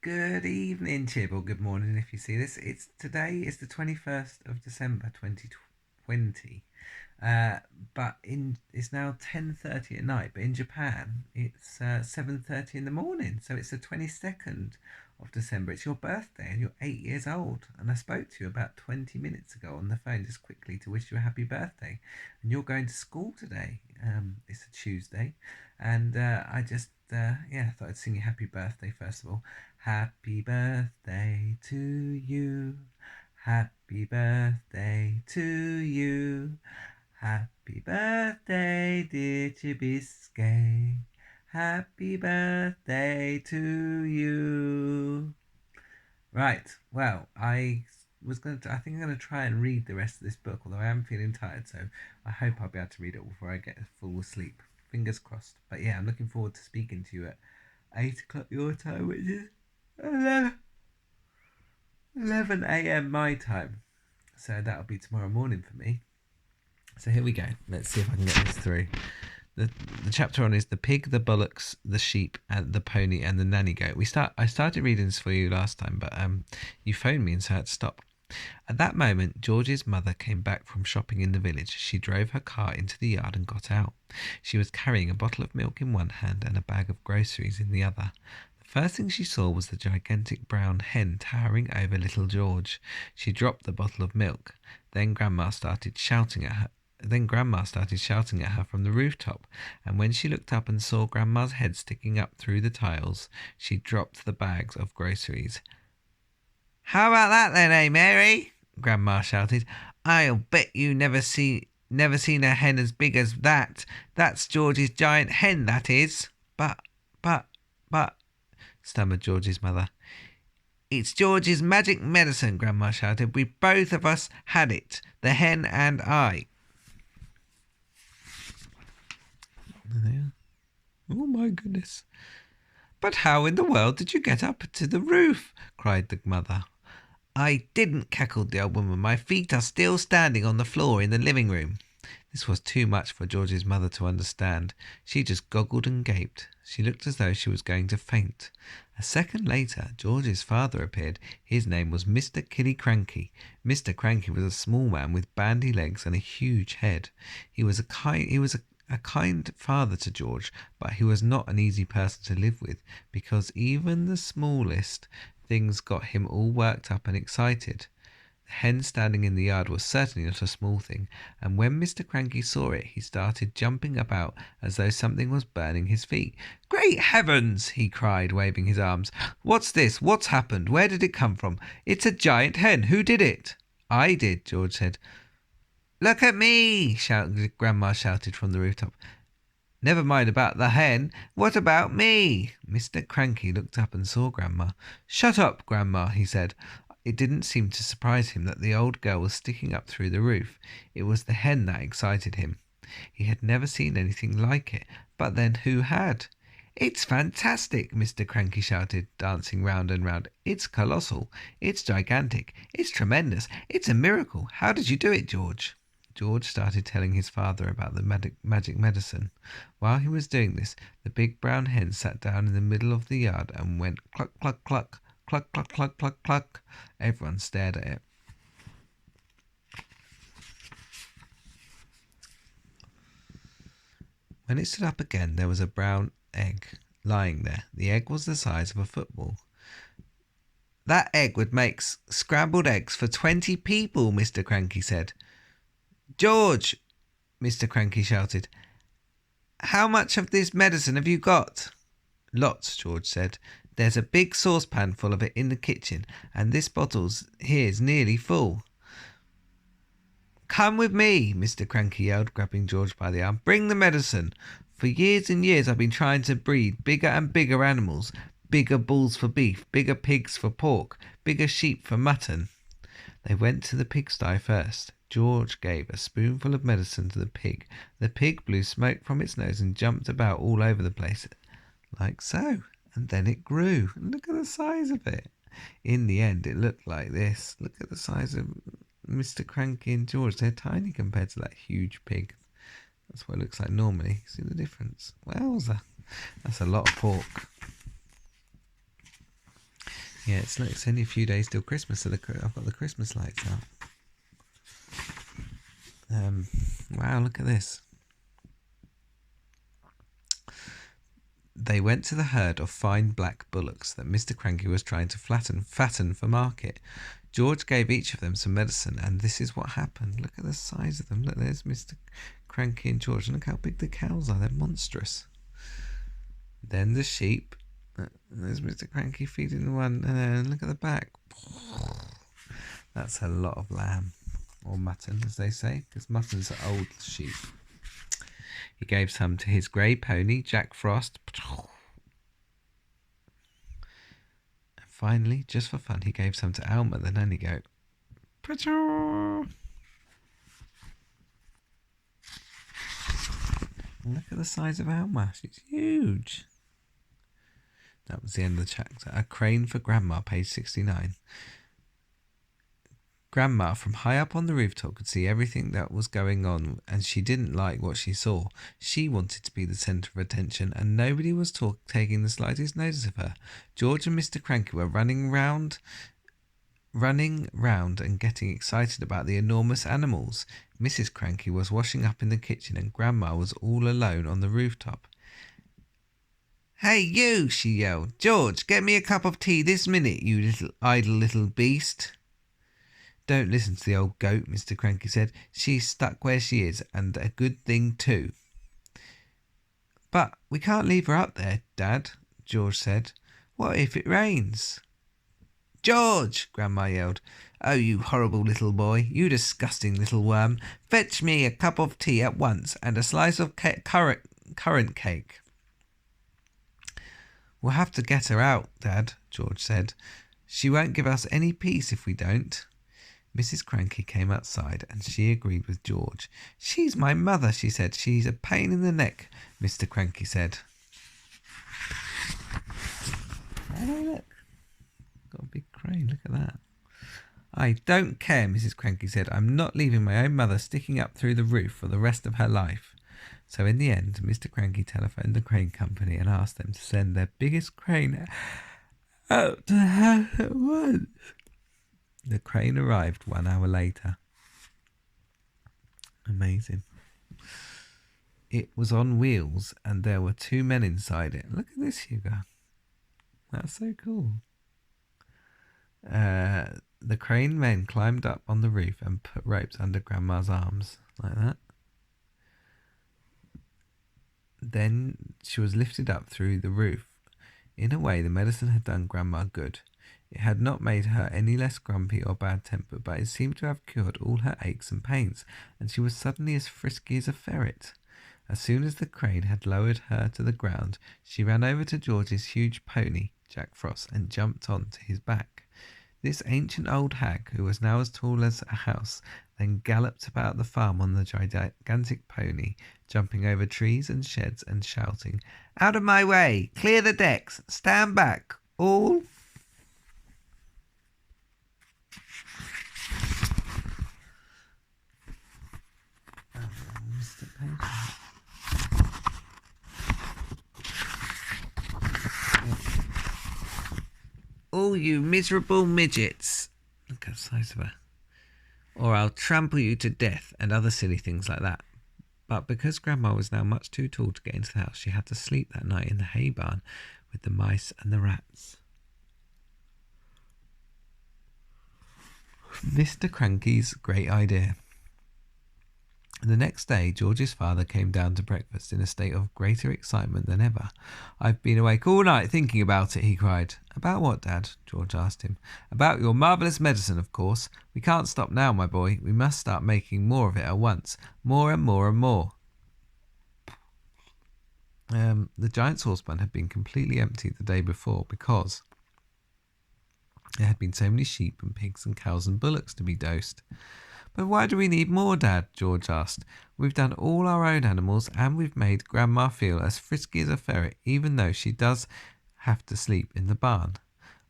Good evening, Chib, or good morning if you see this. Today is the 21st of December 2020. Uh, but in it's now 10:30 at night, but in Japan it's 7:30 in the morning. So it's the 22nd of December. It's your birthday and you're 8 years old. And I spoke to you about 20 minutes ago on the phone just quickly to wish you a happy birthday. And you're going to school today. It's a Tuesday. And I just thought I'd sing you happy birthday first of all. Happy birthday to you. Happy birthday to you. Happy birthday, dear Chibisque. Happy birthday to you. Right, well, I think I'm going to try and read the rest of this book, although I am feeling tired, so I hope I'll be able to read it before I get full sleep. Fingers crossed. But yeah, I'm looking forward to speaking to you at 8 o'clock your time, which is 11 a.m. my time. So that'll be tomorrow morning for me. So here we go. Let's see if I can get this through. The chapter on is the pig, the bullocks, the sheep, and the pony, and the nanny goat. I started reading this for you last time, but you phoned me and so I had to stop. At that moment, George's mother came back from shopping in the village. She drove her car into the yard and got out. She was carrying a bottle of milk in one hand and a bag of groceries in the other. The first thing she saw was the gigantic brown hen towering over little George. She dropped the bottle of milk. Then Grandma started shouting at her from the rooftop, and when she looked up and saw Grandma's head sticking up through the tiles, she dropped the bags of groceries. "How about that then, eh, Mary?" Grandma shouted. "I'll bet you never seen a hen as big as that. That's George's giant hen, that is." But, stammered George's mother. "It's George's magic medicine," Grandma shouted. "We both of us had it, the hen and I." Oh my goodness. "But how in the world did you get up to the roof?" cried the mother. "I didn't," cackled the old woman. "My feet are still standing on the floor in the living room." This was too much for George's mother to understand. She just goggled and gaped. She looked as though she was going to faint. A second later, George's father appeared. His name was Mr. Killiecranky. Mr. Cranky was a small man with bandy legs and a huge head. He was a kind father to George, but he was not an easy person to live with, because even the smallest things got him all worked up and excited. The hen standing in the yard was certainly not a small thing, and when Mr. Cranky saw it, he started jumping about as though something was burning his feet. "Great heavens!" he cried, waving his arms. "What's this? What's happened? Where did it come from? It's a giant hen. Who did it?" "I did," George said. "Look at me!" Grandma shouted from the rooftop. "Never mind about the hen. What about me?" Mr. Cranky looked up and saw Grandma. "Shut up, Grandma," he said. It didn't seem to surprise him that the old girl was sticking up through the roof. It was the hen that excited him. He had never seen anything like it, but then who had? "It's fantastic!" Mr. Cranky shouted, dancing round and round. "It's colossal. It's gigantic. It's tremendous. It's a miracle. How did you do it, George?" George started telling his father about the magic medicine. While he was doing this, the big brown hen sat down in the middle of the yard and went cluck, cluck, cluck, cluck, cluck, cluck, cluck, cluck. Everyone stared at it. When it stood up again, there was a brown egg lying there. The egg was the size of a football. "That egg would make scrambled eggs for 20 people," Mr. Cranky said. "George," Mr. Cranky shouted, "how much of this medicine have you got?" "Lots," George said. "There's a big saucepan full of it in the kitchen, and this bottle here's nearly full." "Come with me," Mr. Cranky yelled, grabbing George by the arm. "Bring the medicine. For years and years I've been trying to breed bigger and bigger animals. Bigger bulls for beef, bigger pigs for pork, bigger sheep for mutton." They went to the pigsty first. George gave a spoonful of medicine to the pig. The pig blew smoke from its nose and jumped about all over the place, like so. And then it grew. Look at the size of it. In the end, it looked like this. Look at the size of Mr. Cranky and George. They're tiny compared to that huge pig. That's what it looks like normally. See the difference? Wowza. That's a lot of pork. Yeah, it's only a few days till Christmas, so I've got the Christmas lights out. Wow, look at this. They went to the herd of fine black bullocks that Mr. Cranky was trying to fatten for market. George gave each of them some medicine, and this is what happened. Look at the size of them. Look, there's Mr. Cranky and George, and look how big the cows are. They're monstrous. Then the sheep. There's Mr. Cranky feeding one, and then look at the back. That's a lot of lamb, or mutton, as they say, because muttons are old sheep. He gave some to his grey pony, Jack Frost. And finally, just for fun, he gave some to Alma, the nanny goat. Look at the size of Alma. She's huge. That was the end of the chapter. A crane for Grandma, page 69. Grandma, from high up on the rooftop, could see everything that was going on, and she didn't like what she saw. She wanted to be the centre of attention, and nobody was taking the slightest notice of her. George and Mr. Cranky were running round and getting excited about the enormous animals. Mrs. Cranky was washing up in the kitchen, and Grandma was all alone on the rooftop. "Hey, you!" she yelled. "George, get me a cup of tea this minute, you little idle little beast." "Don't listen to the old goat," Mr. Cranky said. "She's stuck where she is, and a good thing too." "But we can't leave her up there, Dad," George said. "What if it rains?" "George!" Grandma yelled. "Oh, you horrible little boy, you disgusting little worm. Fetch me a cup of tea at once, and a slice of currant cake." "We'll have to get her out, Dad," George said. "She won't give us any peace if we don't." Mrs. Cranky came outside, and she agreed with George. "She's my mother," she said. "She's a pain in the neck," Mr. Cranky said. Oh, look. Got a big crane. Look at that. "I don't care," Mrs. Cranky said. "I'm not leaving my own mother sticking up through the roof for the rest of her life." So in the end, Mr. Cranky telephoned the crane company and asked them to send their biggest crane out to the house at once. The crane arrived 1 hour later. Amazing. It was on wheels, and there were 2 men inside it. Look at this, Hugo. That's so cool. The crane men climbed up on the roof and put ropes under Grandma's arms, like that. Then she was lifted up through the roof. In a way, the medicine had done Grandma good. It had not made her any less grumpy or bad-tempered, but it seemed to have cured all her aches and pains, and she was suddenly as frisky as a ferret. As soon as the crane had lowered her to the ground, she ran over to George's huge pony, Jack Frost, and jumped on to his back. This ancient old hag, who was now as tall as a house, then galloped about the farm on the gigantic pony, jumping over trees and sheds and shouting, "Out of my way! Clear the decks! Stand back! All!" "All you miserable midgets!" Look at the size of her. "Or I'll trample you to death," and other silly things like that. But because Grandma was now much too tall to get into the house, she had to sleep that night in the hay barn with the mice and the rats. Mr. Cranky's great idea. The next day, George's father came down to breakfast in a state of greater excitement than ever. "I've been awake all night thinking about it," he cried. "About what, Dad?" George asked him. "About your marvellous medicine, of course. We can't stop now, my boy. We must start making more of it at once. More and more and more." The giant saucepan had been completely empty the day before because there had been so many sheep and pigs and cows and bullocks to be dosed. "But why do we need more, Dad?" George asked. "We've done all our own animals, and we've made Grandma feel as frisky as a ferret, even though she does have to sleep in the barn."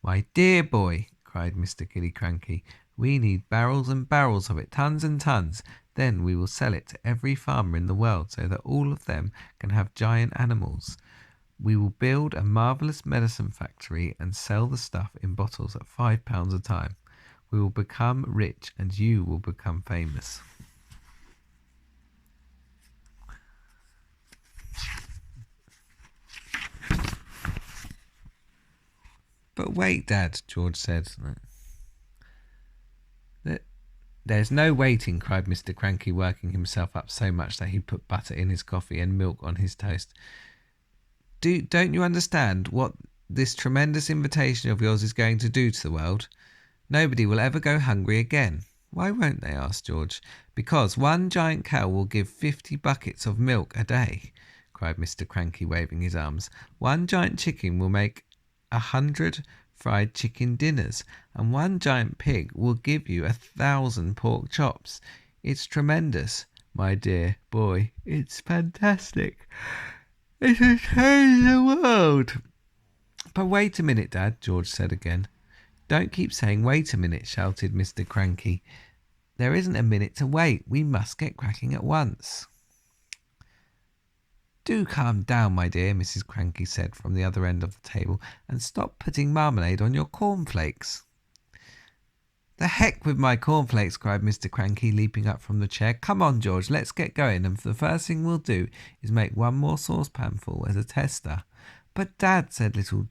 "My dear boy," cried Mr. Gilly Cranky, "we need barrels and barrels of it, tons and tons. Then we will sell it to every farmer in the world so that all of them can have giant animals. We will build a marvellous medicine factory and sell the stuff in bottles at £5 a time. We will become rich and you will become famous. But wait, Dad, George said. There's no waiting, cried Mr. Cranky, working himself up so much that he put butter in his coffee and milk on his toast. Don't you understand what this tremendous invitation of yours is going to do to the world? Nobody will ever go hungry again. Why won't they? Asked George. Because one giant cow will give 50 buckets of milk a day, cried Mr. Cranky, waving his arms. One giant chicken will make 100 fried chicken dinners, and one giant pig will give you 1,000 pork chops. It's tremendous, my dear boy. It's fantastic. It will change the world. But wait a minute, Dad, George said again. Don't keep saying wait a minute, shouted Mr. Cranky. There isn't a minute to wait. We must get cracking at once. Do calm down, my dear, Mrs. Cranky said from the other end of the table, and stop putting marmalade on your cornflakes. The heck with my cornflakes, cried Mr. Cranky, leaping up from the chair. Come on, George, let's get going, and the first thing we'll do is make one more saucepanful as a tester. But, Dad, said little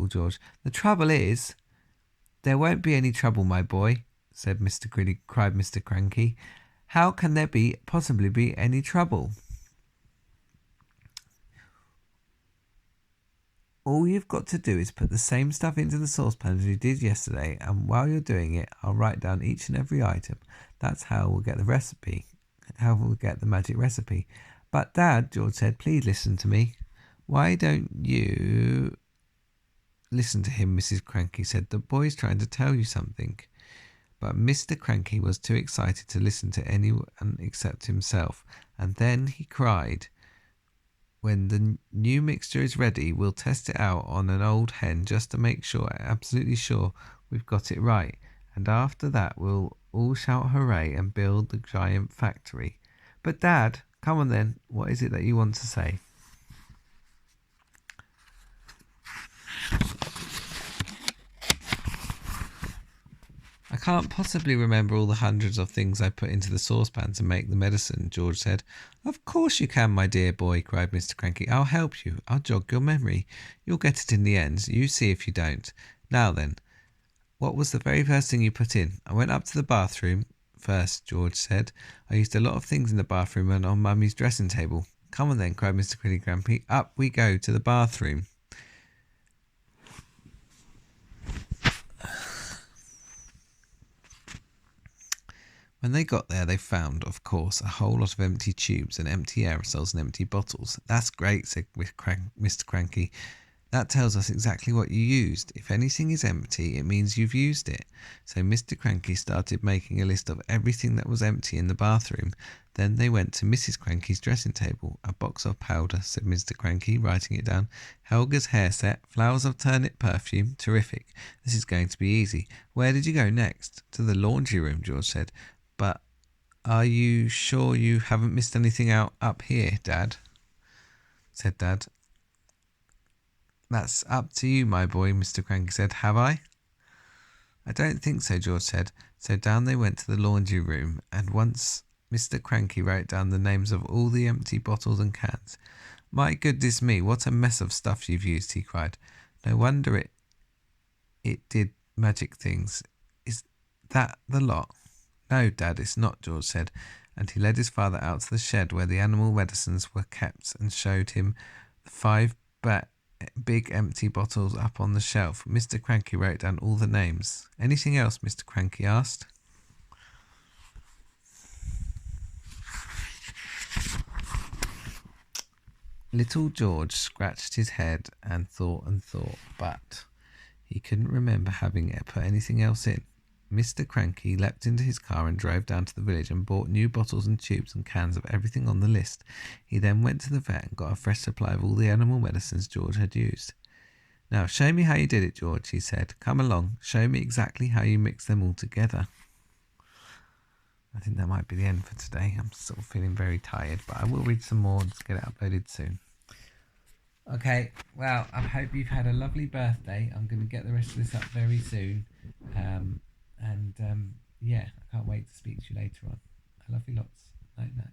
George, the trouble is... There won't be any trouble, my boy, cried Mr. Cranky. How can there possibly be any trouble? All you've got to do is put the same stuff into the saucepan as you did yesterday, and while you're doing it, I'll write down each and every item. That's how we'll get the recipe. How we'll get the magic recipe. But, Dad, George said, please listen to me. Why don't you... Listen to him, Mrs. Cranky said. The boy's trying to tell you something. But Mr. Cranky was too excited to listen to anyone except himself, and then he cried, when the new mixture is ready, we'll test it out on an old hen just to make sure, absolutely sure, we've got it right. And after that, we'll all shout hooray and build the giant factory. But, Dad, come on then, what is it that you want to say? I can't possibly remember all the hundreds of things I put into the saucepan to make the medicine, George said. Of course you can, my dear boy, cried Mr. Cranky. I'll help you. I'll jog your memory. You'll get it in the end. You see if you don't. Now then, what was the very first thing you put in? I went up to the bathroom first, George said. I used a lot of things in the bathroom and on Mummy's dressing table. Come on then, cried Mr. Cranky. Up we go to the bathroom. When they got there, they found, of course, a whole lot of empty tubes and empty aerosols and empty bottles. That's great, said Mr. Cranky. That tells us exactly what you used. If anything is empty, it means you've used it. So Mr. Cranky started making a list of everything that was empty in the bathroom. Then they went to Mrs. Cranky's dressing table. A box of powder, said Mr. Cranky, writing it down. Helga's hair set, flowers of turnip perfume. Terrific. This is going to be easy. Where did you go next? To the laundry room, George said. But are you sure you haven't missed anything out up here, Dad? Said Dad. That's up to you, my boy, Mr. Cranky said. Have I? I don't think so, George said. So down they went to the laundry room, and once Mr. Cranky wrote down the names of all the empty bottles and cans. My goodness me, what a mess of stuff you've used, he cried. No wonder it did magic things. Is that the lot? No, Dad, it's not, George said, and he led his father out to the shed where the animal medicines were kept and showed him the 5 big empty bottles up on the shelf. Mr. Cranky wrote down all the names. Anything else, Mr. Cranky asked. Little George scratched his head and thought, but he couldn't remember having put anything else in. Mr. Cranky leapt into his car and drove down to the village and bought new bottles and tubes and cans of everything on the list. He then went to the vet and got a fresh supply of all the animal medicines George had used. Now, show me how you did it, George, he said. Come along, show me exactly how you mixed them all together. I think that might be the end for today. I'm sort of feeling very tired, but I will read some more and get it uploaded soon. Okay, well, I hope you've had a lovely birthday. I'm going to get the rest of this up very soon. Um, and yeah, I can't wait to speak to you later on. I love you lots. Night night.